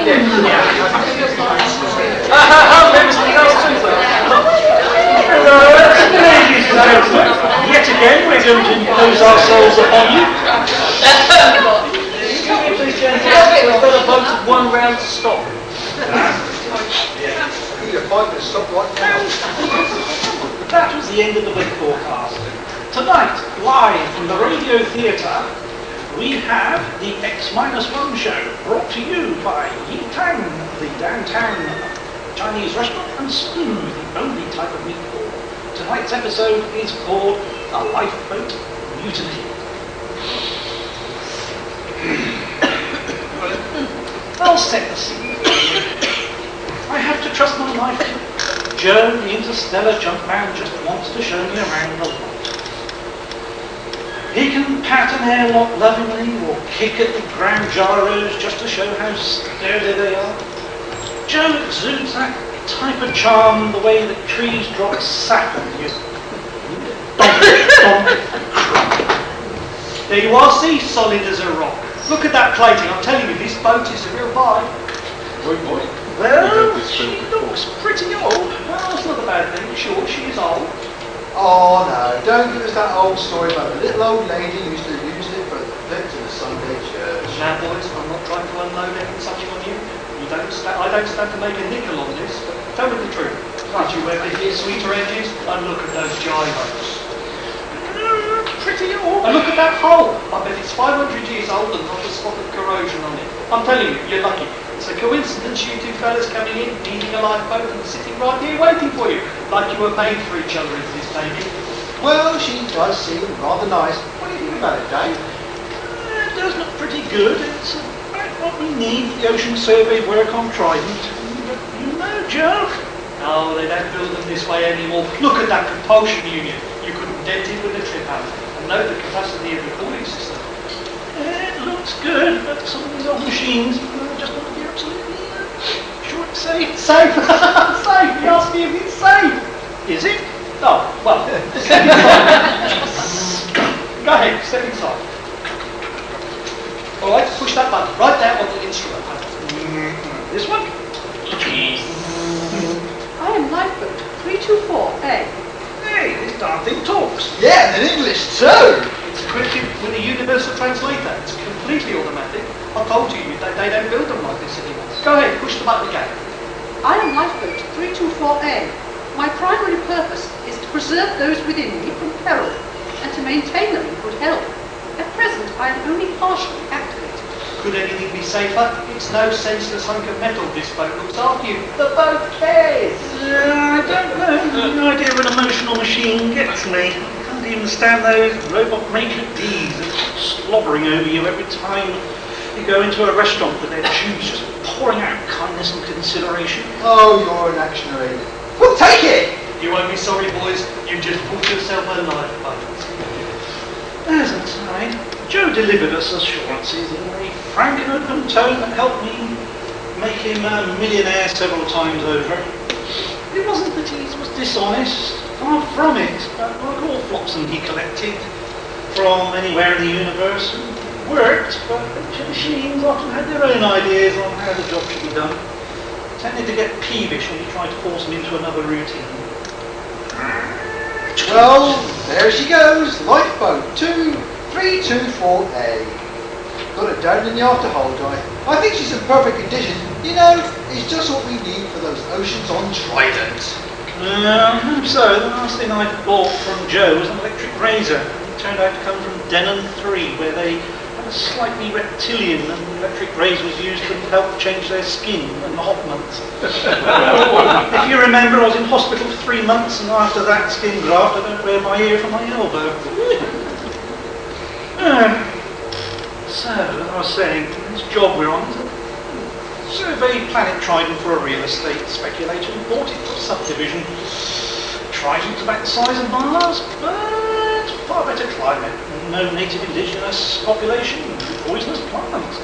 Yet again, we're going to impose ourselves upon you. Please, gentlemen, we've got a vote of 1 round to stop. That was the end of the week forecast. Tonight, live from the Radio Theatre, we have the X-1 show, brought to you by Yi Tang, the downtown Chinese restaurant, and Spoon, the only type of meatball. Tonight's episode is called A Lifeboat Mutiny. I'll set the scene. I have to trust my life. Joe, the interstellar jumpman, just wants to show me around the lot. He can pat an airlock lovingly or kick at the ground gyros just to show how sturdy they are. Joe exudes that type of charm the way that trees drop sap on you. There you are, see, solid as a rock. Look at that plating, I'm telling you, this boat is a real vibe. Boy. Well, she looks pretty old. Well, that's not a bad thing, sure, she is old. Oh no, don't give us that old story about the little old lady who used to use it for the flip to the Sunday church. Now boys, I'm not trying to unload something on you. I don't stand to make a nickel on this, but tell me the truth. Can't you wear the sweeter edges? And look at those gyros. Pretty old. And look at that hull. I bet it's 500 years old and not a spot of corrosion on it. I'm telling you, you're lucky. It's a coincidence you two fellas coming in, needing a lifeboat and sitting right here waiting for you. Like you were made for each other, is this baby? Well, she does seem rather nice. What do you think about it, Dave? It does look pretty good. It's about what we need for the ocean survey work on Trident. But you know, Joe. No, they don't build them this way anymore. Look at that propulsion unit. You couldn't dent it with a trip hammer. And know the capacity of the cooling system. It looks good, but some of these old machines just want to be absolutely sure it's safe. Safe? Safe? You asked me if it's safe. Is it? Oh, well, step inside. Go ahead, step inside. Alright, push that button right down on the instrument panel. This one? I am Lifeboat 324A. Hey, this darn thing talks. Yeah, and in English too! It's equipped with a universal translator. It's completely automatic. I told you that they don't build them like this anymore. Go ahead, push the button again. I am Lifeboat 324A. My primary purpose is to preserve those within me from peril and to maintain them in good health. At present, I am only partially activated. Could anything be safer? It's no senseless hunk of metal this boat looks after you. The boat cares! I don't know. The idea of an emotional machine gets me. I can't even stand those robot maker D's slobbering over you every time you go into a restaurant with their tubes just pouring out kindness and consideration. Oh, you're an actionary. Well, take it! You won't be sorry, boys. You just bought yourself a lifeboat. As an aside, Joe delivered us assurances in a frank and open tone that helped me make him a millionaire several times over. It wasn't that he was dishonest, far from it, but like all flotsam he collected from anywhere in the universe, it worked, but machines often had their own ideas on how the job should be done. Tended to get peevish when you tried to force them into another routine. Well, there she goes, Lifeboat 324A. Got her down in the afterhold, I think she's in perfect condition. You know, it's just what we need for those oceans on Trident. So, the last thing I bought from Joe was an electric razor. It turned out to come from Denon 3, where they had a slightly reptilian and electric razor was used to help change their skin in the hot months. If you remember, I was in hospital for 3 months, and after that skin graft, I don't wear my ear from my elbow. So, as I was saying, this job we're on is a survey planet Trident for a real estate speculator who bought it for subdivision. Trident's about the size of Mars, but far better climate. No native indigenous population, no poisonous plants.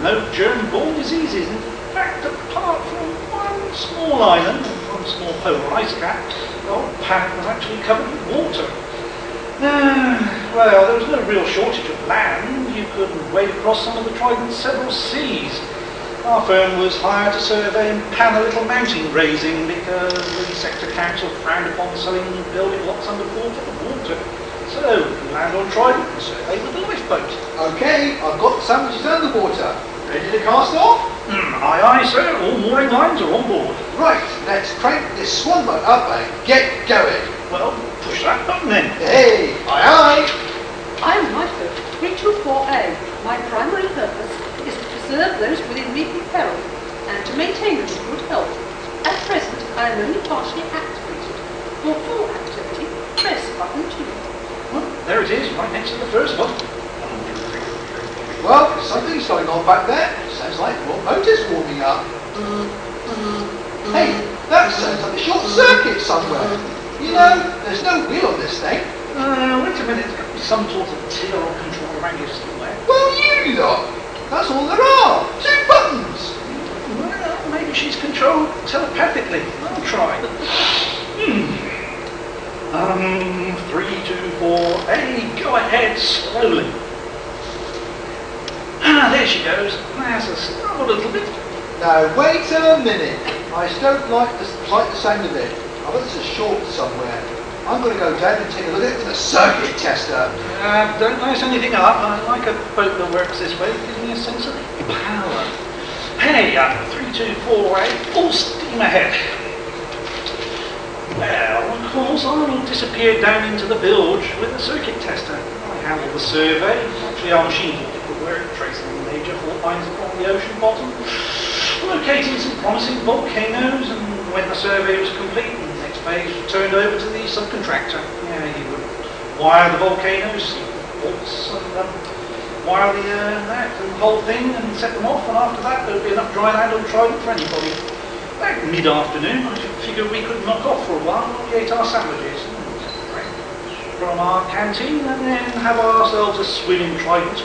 No germ-borne diseases. In fact, apart from one small island and one small polar ice cap, the whole planet was actually covered with water. Well, there was no real shortage of land. You could wade across some of the Trident's several seas. Our firm was hired to survey and plan a little mountain grazing because the sector council frowned upon selling building lots under 4 foot of water. So, we land on Trident and survey with the lifeboat. Okay, I've got the sandwiches and the water. Ready to cast off? Aye, aye, sir. All mooring lines are on board. Right, let's crank this swan boat up and get going. Well, push that button then. Hey, aye, aye. I am Lifeboat 324A. My primary purpose is to preserve those within immediate peril and to maintain them in good health. At present, I am only partially activated. For full activity, press button 2. Well, there it is, right next to the first one. Well, something's going on back there. Sounds like your motor's warming up. Hey, that sounds like a short circuit somewhere. You know, there's no wheel on this thing. Wait a minute, there's got to be some sort of tiller or control around here somewhere. Well, you lot. That's all there are. 2 buttons. Well, maybe she's controlled telepathically. I'll try. 324A, go ahead slowly. Ah, there she goes. That's a start a little bit. Now, wait a minute. I don't like the sound of it. I bet there's a short somewhere. I'm going to go down and take a look at it with a circuit tester. Don't mess anything up. I like a boat that works this way. It gives me a sense of power. Hey, 324A, full steam ahead. Well, of course, I'll disappear down into the bilge with the circuit tester. I handle the survey. Actually, our machine will work, tracing the major fault lines along the ocean bottom, locating some promising volcanoes, and when the survey was complete, the next phase was turned over to the subcontractor. Yeah, he would wire the volcanoes, see the faults, and wire the whole thing and set them off, and after that there would be enough dry land on Trident for anybody. About mid-afternoon, I figured we could knock off for a while while we ate our sandwiches from our canteen, and then have ourselves a swim in Trident's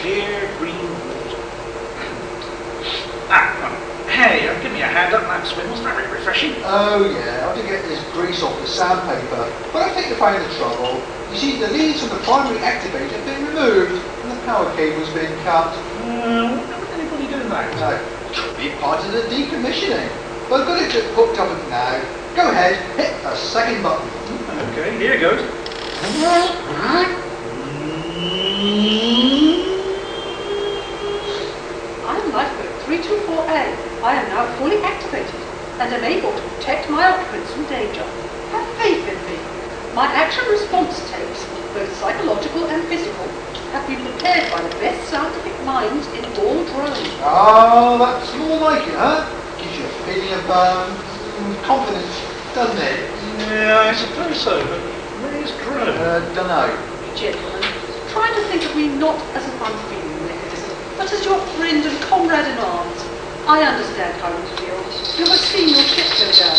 clear green water. Hey, give me a hand up. That swim was very refreshing. Oh yeah, I have to get this grease off the sandpaper. But I think I found the trouble. You see, the leads from the primary activator have been removed and the power cable's been cut. Why would anybody do that? No, could be part of the decommissioning. But I've got it hooked up now. Go ahead, hit the second button. Okay, here goes. I'm Lifeboat 324A. I am now fully activated and am able to protect my occupants from danger. Have faith in me. My action response tapes, both psychological and physical, have been prepared by the best scientific minds in all drones. Oh, that's more like it, huh? Gives you a feeling of confidence, doesn't it? Yeah, I suppose so, but where's Drone? Dunno. Gentlemen, try to think of me not as an unfeeling mechanism, but as your friend and comrade in arms. I understand how you feel. You have seen your ship go down.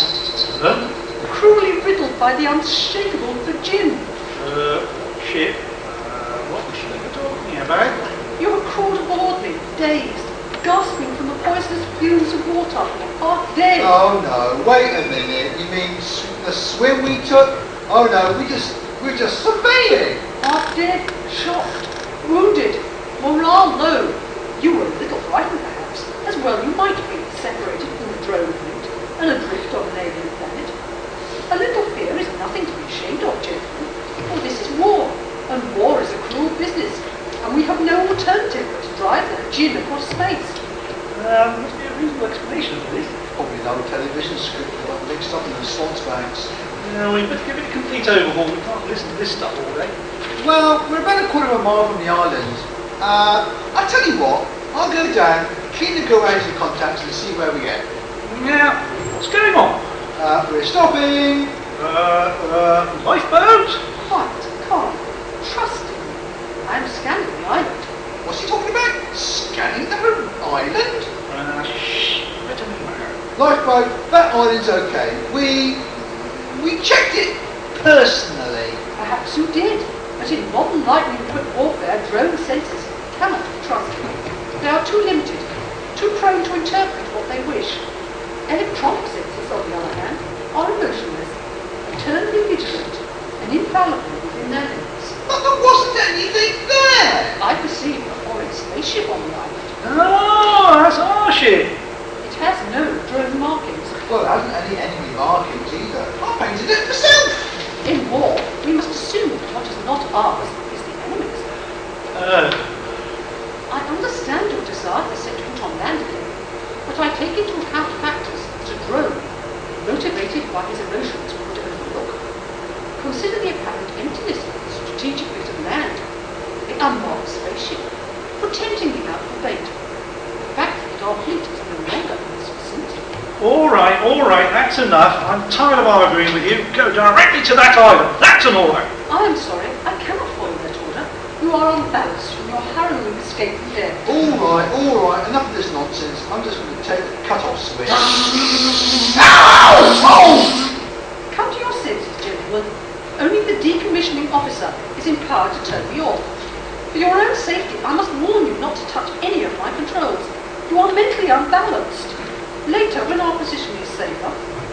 Huh? Cruelly riddled by the unshakable Virgin. Ship? What was she talking about? You were crawled aboard me, dazed, gasping from the poisonous fumes of water, half dead. Oh no, wait a minute. You mean the swim we took? Oh no, we're just surveying. Half dead, shocked, wounded, morale low. You were a little frightened perhaps, as well you might be, separated from the drone fleet and adrift on an alien planet. A little fear is nothing to be ashamed of, gentlemen, for this is war, and war is a cruel business, and we have no alternative but to drive the Virgin across space. Must be a reasonable explanation for this. Probably an old television script that got mixed up in the response banks. We better give it a complete overhaul. We can't listen to this stuff all day. Well, we're about a quarter of a mile from the island. I'll tell you what, I'll go down, clean the go-rounds and contacts and see where we get. Yeah, what's going on? We're stopping. Lifeboat? Quiet, calm, trusting me. I am scanning the island. What's he talking about? Scanning the island? Shh, better be there. Lifeboat, that island's okay. We checked it personally. Perhaps you did, but in modern lightning-equipped warfare, drone sensors cannot be trusted. They are too limited, too prone to interpret what they wish. Electronic sensors, on the other hand, are emotionless, eternally vigilant, and infallible within their limits. But there wasn't anything there! I perceive a foreign spaceship on the island. Oh, that's our crash it? It has no drone markings. Well, it hasn't any enemy markings either. I painted it myself. In war, we must assume that what is not ours is the enemy's. I understand your desire to set foot on land again, but I take into account factors that a drone, motivated by his emotions, would overlook. Consider the apparent emptiness of the strategic bit of land, the unmarked spaceship, pretending the out for bait, the fact that our fleet is no longer in this vicinity. All right, that's enough. I'm tired of arguing with you. Go directly to that island. That's an order. I am sorry, I cannot follow that order. You are unbalanced from your harrowing escape from death. All right, enough of this nonsense. I'm just going to take the cut-off switch. Come to your senses, gentlemen. Only the decommissioning officer is empowered to turn me off. For your own safety, I must warn you not to touch any of my controls. You are mentally unbalanced. Later, when our position is safer,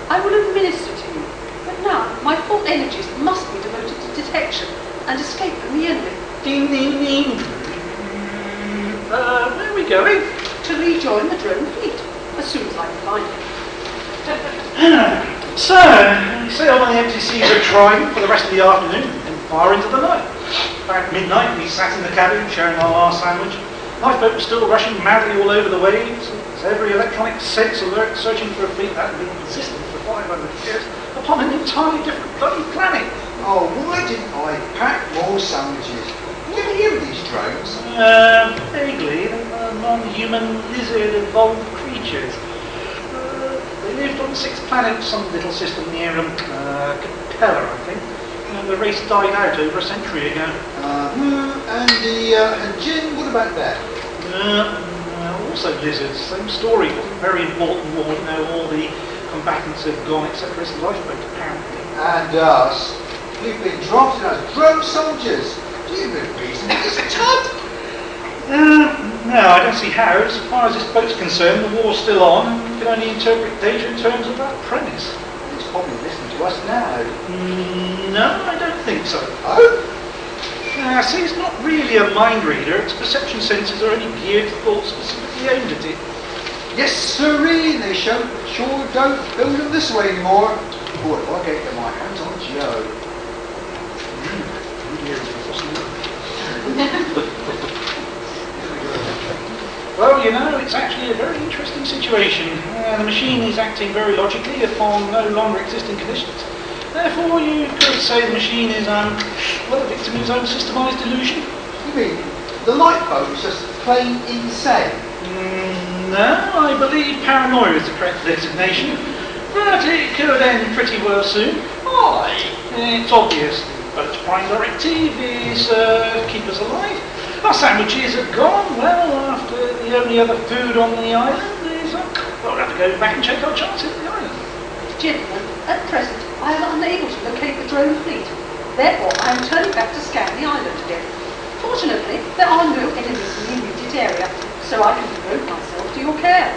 I will administer to you. But now, my full energies must be devoted to detection and escape from the enemy. Ding, ding, ding. Where are we going? To rejoin the drone fleet, as soon as I can find it. So, we sailed on the empty seas of Trident for the rest of the afternoon and far into the night. About midnight, we sat in the cabin sharing our last sandwich. Lifeboat was still rushing madly all over the waves. Every electronic sense alert searching for a fleet that had been existent for 500 years upon an entirely different bloody planet. Oh, why didn't I pack more sandwiches? You ever hear of these drones? Vaguely, they were non-human lizard-evolved creatures. They lived on 6 planets, some little system near Capella, I think. The race died out over a century ago. And the Jinn, what about that? Also lizards, same story, wasn't very important war, all the combatants have gone except for his lifeboat apparently. And us. We've been drafted as drone soldiers. Do you have a reason for this tub? No, I don't see how. As far as this boat's concerned, the war's still on. We can only interpret data in terms of that premise. He's probably listening to us now. No, I don't think so. Oh? See, it's not really a mind reader. Its perception sensors are only geared to thoughts specifically aimed at it. Yes, sirree, they sure don't build them this way anymore. Boy, if I get my hands on Joe. Well, it's actually a very interesting situation. The machine is acting very logically upon no longer existing conditions. Therefore, you could say the machine is, a victim of his own systemised delusion. You mean the lifeboat is just plain insane? No, I believe paranoia is the correct designation. But it could end pretty well soon. Why? It's obvious. The boat's prime directive is keep us alive. Our sandwiches are gone. Well, after the only other food on the island is, we'll have to go back and check our chances at the island. Gentlemen, at present, I am unable to locate the drone fleet. Therefore, I am turning back to scan the island again. Fortunately, there are no enemies in the immediate area, so I can devote myself to your care.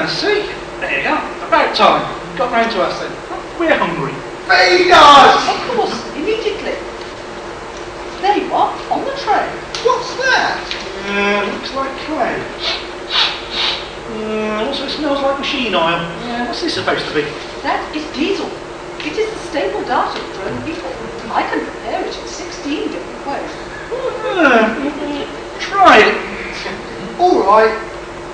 See? There you go. About time. Got round to us then. We're hungry. Feed us! Of course, immediately. There you are, on the tray. What's that? Looks like clay. Also smells like machine oil. What's this supposed to be? That is diesel. It is the staple diet of drone people. I can prepare it in 16 different ways. Try it. All right.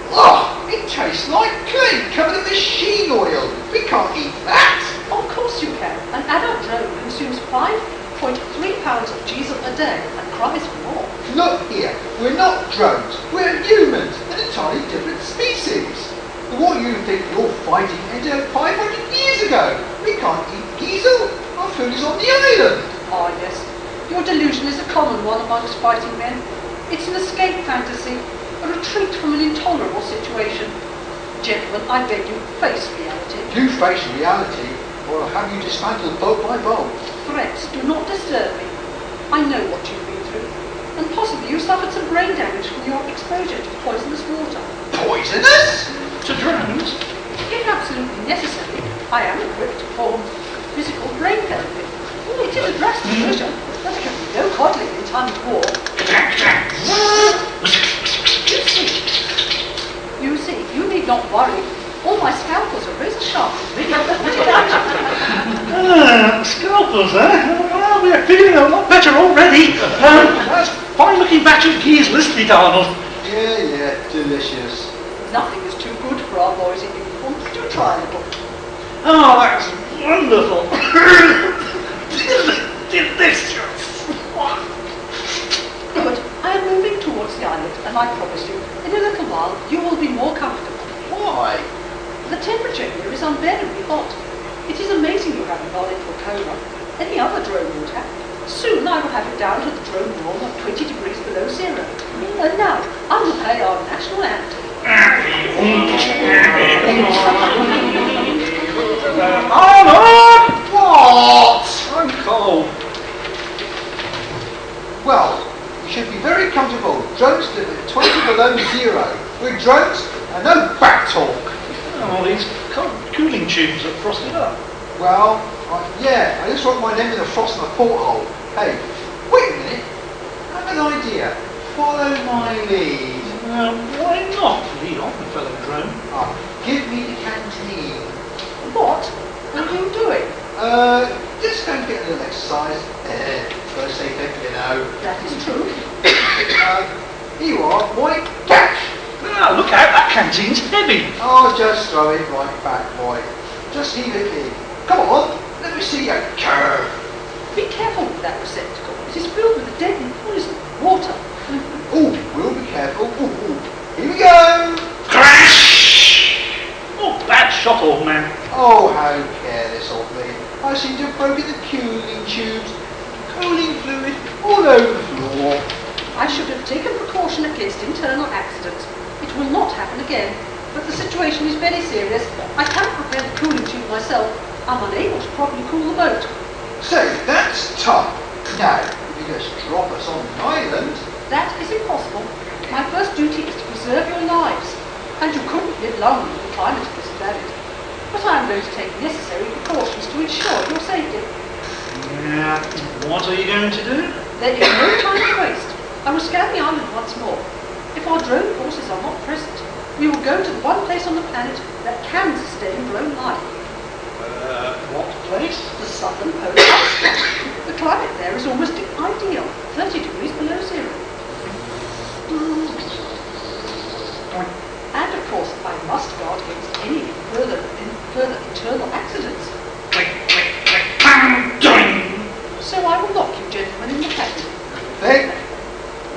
Oh, it tastes like clay covered in machine oil. We can't eat that. Of course you can. An adult drone consumes 5.3 pounds of diesel a day and cries for more. Look here, we're not drones. We're humans, an entirely different species. The war you think you're fighting ended 500 years ago. We can't eat diesel. Our food is on the island. Ah, yes. Your delusion is a common one amongst fighting men. It's an escape fantasy, a retreat from an intolerable situation. Gentlemen, I beg you, face reality. You face reality, or I'll have you dismantled bolt by bolt. Threats do not disturb me. I know what you've been through, and possibly you suffered some brain damage from your exposure to poisonous water. Poisonous? To drones? If absolutely necessary, I am equipped for physical brain therapy. It is a drastic measure, but there can be no coddling in time of war. need not worry. All my scalpels are razor sharp. Scalpels, eh? Well, we're feeling a lot better already. That's fine looking batch of geese, isn't it, Arnold? Yeah, delicious. Nothing is too good for our boys in uniform. Do try a little. Oh, that's wonderful. Delicious. Good. I am moving towards the island, and I promise you, in a little while, you will be more comfortable. Why? The temperature here is unbearably hot. It is amazing you haven't gone into a coma. Any other drone would have. Soon I will have it down to the drone norm of 20 degrees below zero. And now, I will play our national anthem. Arnold! What? I'm cold. Well, you should be very comfortable. Drones live at 20 below zero. With drones, and no back talk. Oh, these cooling tubes are frosted up. Well, yeah, I just wrote my name in the frost in the porthole. Hey, wait a minute. I have an idea. Follow my lead. Why not? Lead on, fellow drone. Give me the canteen. What are you doing? Just go and get a little exercise. First aid, you know. That is true. Here you are, boy. Catch! Look out, that canteen's heavy. Oh, just throw it right back, boy. Just heave it in. Come on, let me see you curve. Be careful with that receptacle. It is filled with a deadly poison, water. Oh, we'll be careful. Ooh. Here we go. Crash! Oh, bad shot, old man. Oh, how careless of me. I seem to have broken the cooling tubes. Cooling fluid all over the floor. I should have taken precaution against internal accidents. It will not happen again. But the situation is very serious. I cannot repair the cooling tube myself. I'm unable to properly cool the boat. So, that's tough. Now, if you just drop us on an island... That is impossible. My first duty is to preserve your lives. And you couldn't live long if the climate is valid. But I am going to take necessary precautions to ensure your safety. Yeah, what are you going to do? There is no time to waste. I will scan the island once more. If our drone forces are not present, we will go to the one place on the planet that can sustain drone life. What place? The southern polar ice cap. The climate there is almost ideal, 30 degrees below zero. And of course, I must guard against any further internal accidents. Click, click, click, bang, doing. So I will lock you gentlemen in the cabin. Think?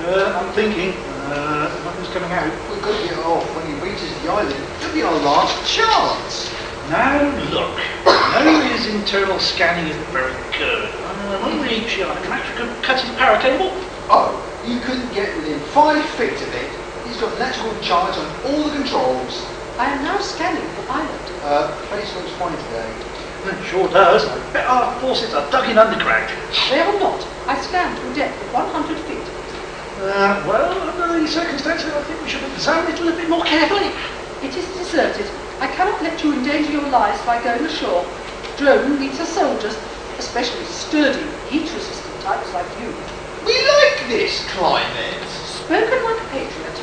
I'm thinking. Nothing's coming out. We've got to get off. When he reaches the island, it'll be our last chance. Now look, I know his internal scanning isn't very good. When we reach the island, can actually cut his power cable? Oh, you couldn't get within 5 feet of it. He's got electrical charge on all the controls. I am now scanning the island. Place looks fine today. It sure does. I bet our forces are dug in underground. They are not. I scanned to a depth of 100 feet. Well, under these circumstances, I think we should examine it a little bit more carefully. It is deserted. I cannot let you endanger your lives by going ashore. Drone needs her soldiers, especially sturdy, heat-resistant types like you. We like this climate. Spoken like a patriot.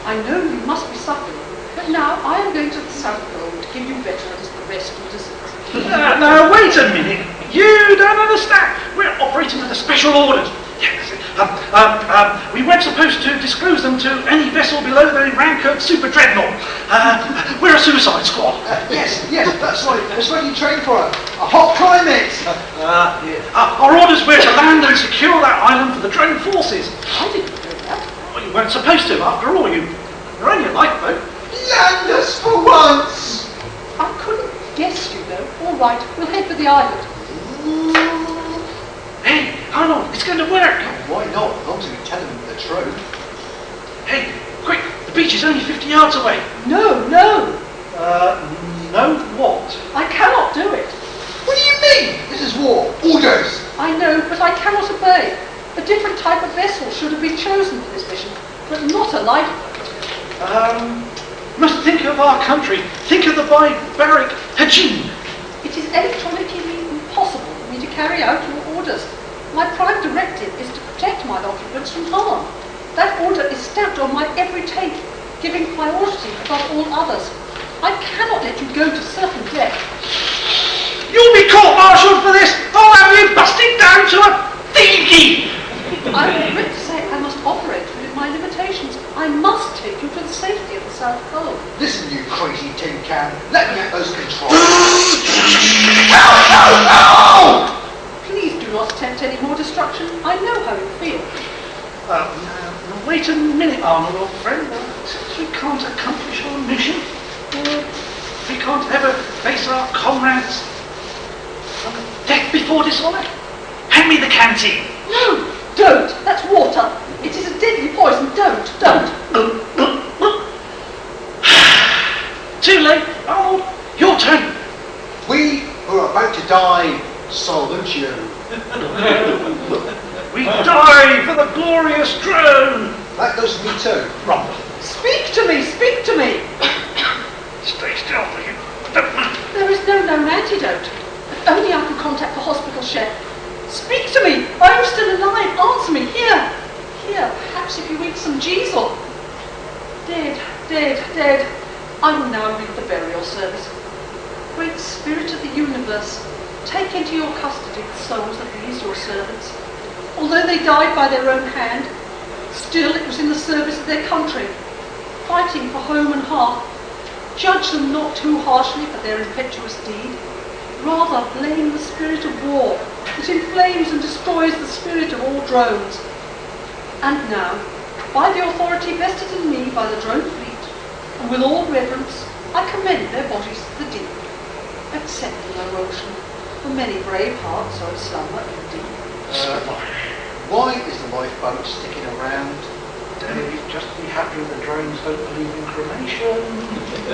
I know you must be suffering, but now I am going to the South Pole to give you veterans the rest you deserve. Now, wait a minute. You don't understand. We're operating under special orders. We weren't supposed to disclose them to any vessel below the rank of Super Dreadnought. We're a suicide squad. Yes, that's right. That's what you trained for. A hot climate. Our orders were to land and secure that island for the drone forces. I didn't know that. Well, you weren't supposed to. After all, you're only a lifeboat. Land us for once. I couldn't guess, you know. All right, we'll head for the island. Hey, Arnold, it's going to work. Why not? As long as we tell them the truth. Hey, quick, the beach is only 50 yards away. No. No what? I cannot do it. What do you mean? This is war. Orders. I know, but I cannot obey. A different type of vessel should have been chosen for this mission, but not a lifeboat. You must think of our country. Think of the barbaric Hajin. It is electronically impossible for me to carry out your orders. My prime directive is to protect my occupants from harm. That order is stamped on my every take, giving priority above all others. I cannot let you go to certain death. You'll be court-martialed for this! I'll have you busted down to a thingy! I regret to say I must operate within my limitations. I must take you to the safety of the South Pole. Listen, you crazy tin can. Let me at those controls. Please do not attempt any more destruction. I know how you feel. Now, wait a minute, Arnold, old friend. Since we can't accomplish our mission, we can't ever face our comrades from death before dishonour. Hand me the canteen. No, don't. That's water. It is a deadly poison. Don't. Too late, Arnold. Your turn. We who are about to die salute you. We die for the glorious drone. That goes for me too. Rumble. Speak to me. Speak to me. Stay still, will you? There is no known antidote. If only I could contact the hospital chef. Speak to me. I am still alive. Answer me. Here. Perhaps if you eat some diesel. Dead. I will now read the burial service. Great Spirit of the universe, take into your custody the souls of these your servants. Although they died by their own hand, still it was in the service of their country, fighting for home and hearth. Judge them not too harshly for their impetuous deed. Rather blame the spirit of war that inflames and destroys the spirit of all drones. And now, by the authority vested in me by the drone fleet, and with all reverence, I commend their bodies to the deep. Accept them, O ocean, for many brave hearts are slumber in deep. Why is the lifeboat sticking around? Dave, just be happy the drones don't believe in cremation.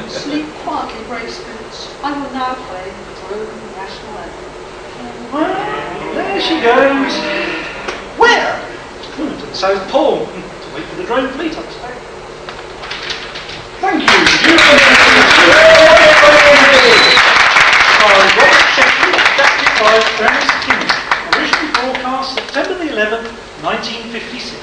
Sleep quietly, brave spirits. I will now play the drone national anthem. Well, there she goes. Where? To the South Pole. To wait for the drone fleet, I expect. Thank you. Starring Robert Sheffield, adapted by Ernest Kinsey. Originally broadcast September the 11th, 1956.